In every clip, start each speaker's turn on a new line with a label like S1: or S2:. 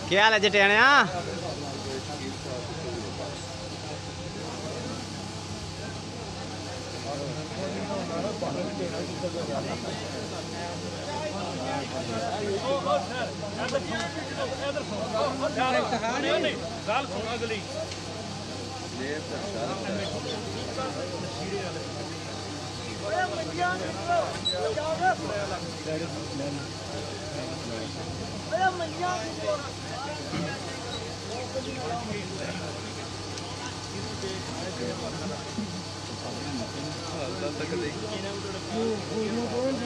S1: क्या हाल है जटियाणिया?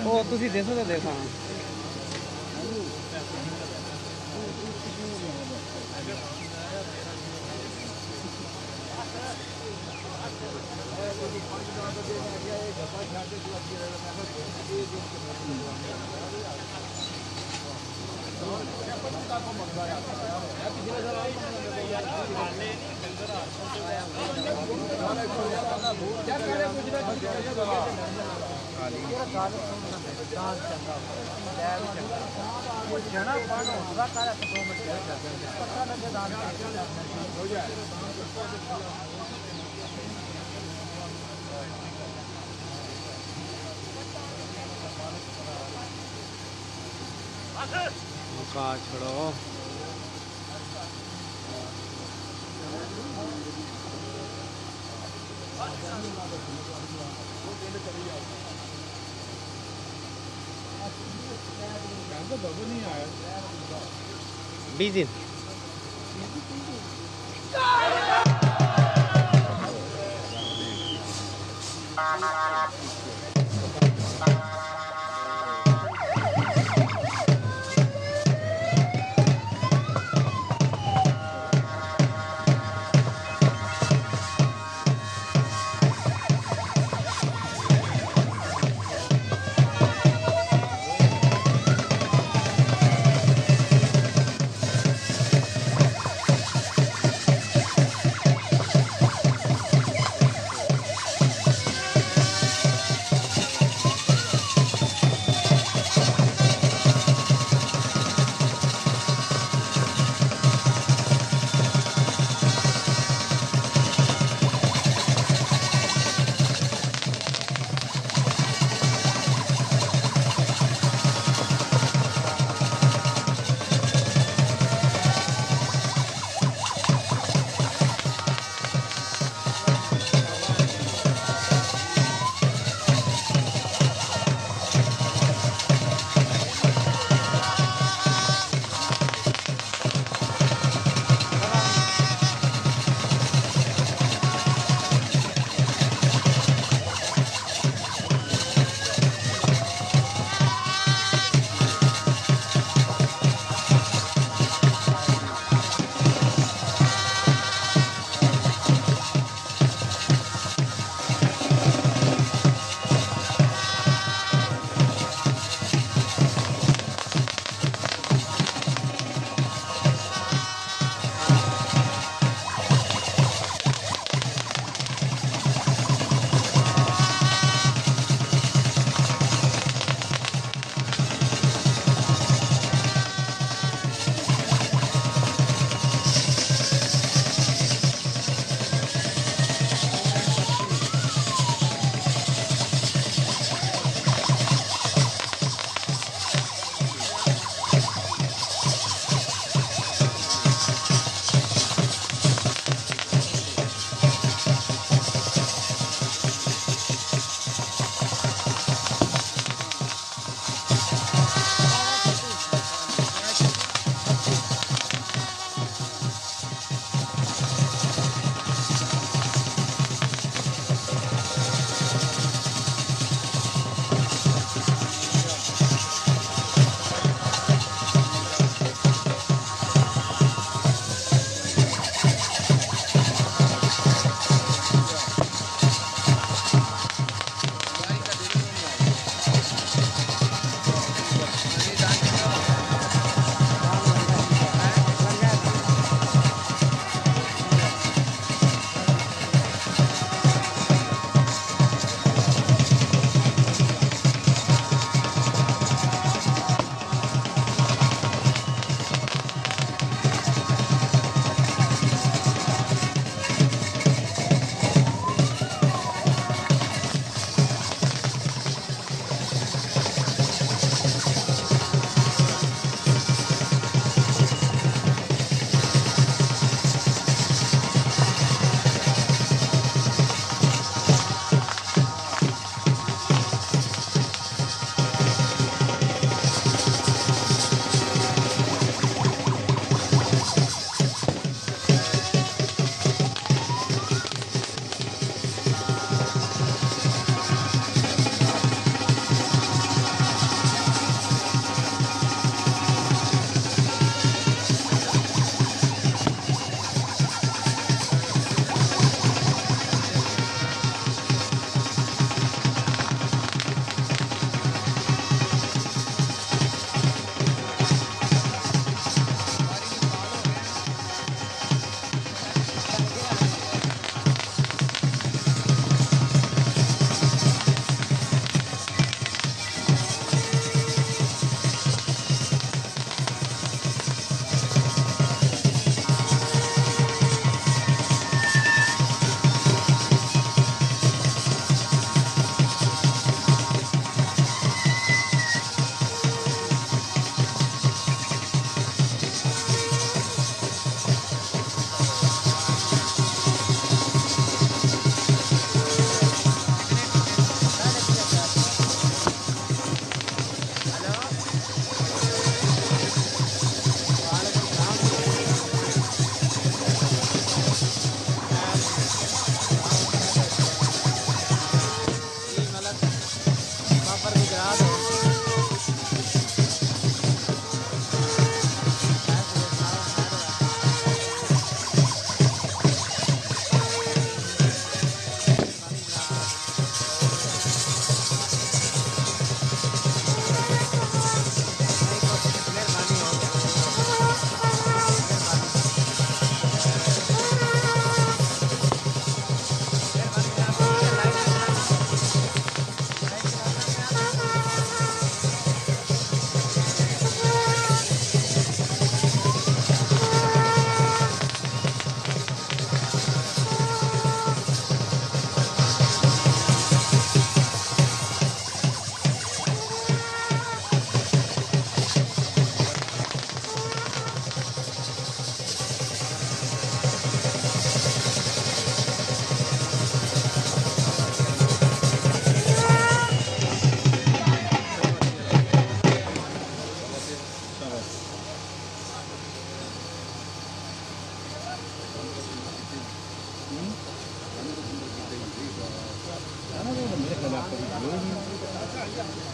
S1: ਉਹ ਤੁਸੀਂ ਦੇਖੋ ਤਾਂ ਦੇਖਾਂ मौका छोड़ो नहीं आया 20 दिन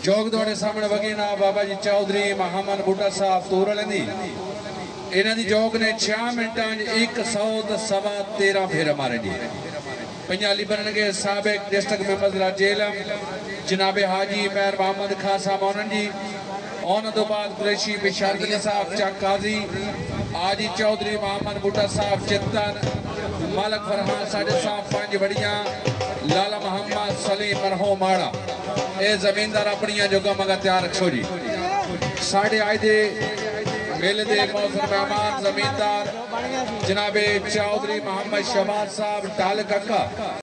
S2: जोग ਤੁਹਾਡੇ ਸਾਹਮਣੇ ਵਗੇ ਨਾ ਬਾਬਾ ਜੀ ਚੌਧਰੀ ਮਹਾਮਨ ਬੁੱਢਾ ਸਾਹਿਬ ਤੂਰ ਵਾਲਿਆਂ ਦੀ ਇਹਨਾਂ ਦੀ ਜੋਗ ਨੇ 6 ਮਿੰਟਾਂ 'ਚ 113 ਫੇਰ ਮਾਰੇ ਜੀ पंजाली बनने साबिक डिस्ट्रिक्ट मेंबर राजेलम जनाबे हाजी मैर मोहम्मद खान साहब मोहन जी उन्होंने तो बाद कुरैशी बिशारदली साहब चक काजी आजी चौधरी मोहम्मद बूटा साहब चित्तन मालक फरहान साडे साहब 5 बड़ियां लाला मोहम्मद सलीम मरहो माड़ा ये जमींदार अपनियां जोगा मगा तैयार रखो जी साढ़े आए दे मेले दे मौसम मेहमान जमींदार जनाबे चौधरी मोहम्मद शहबाज साहब टाल कक्का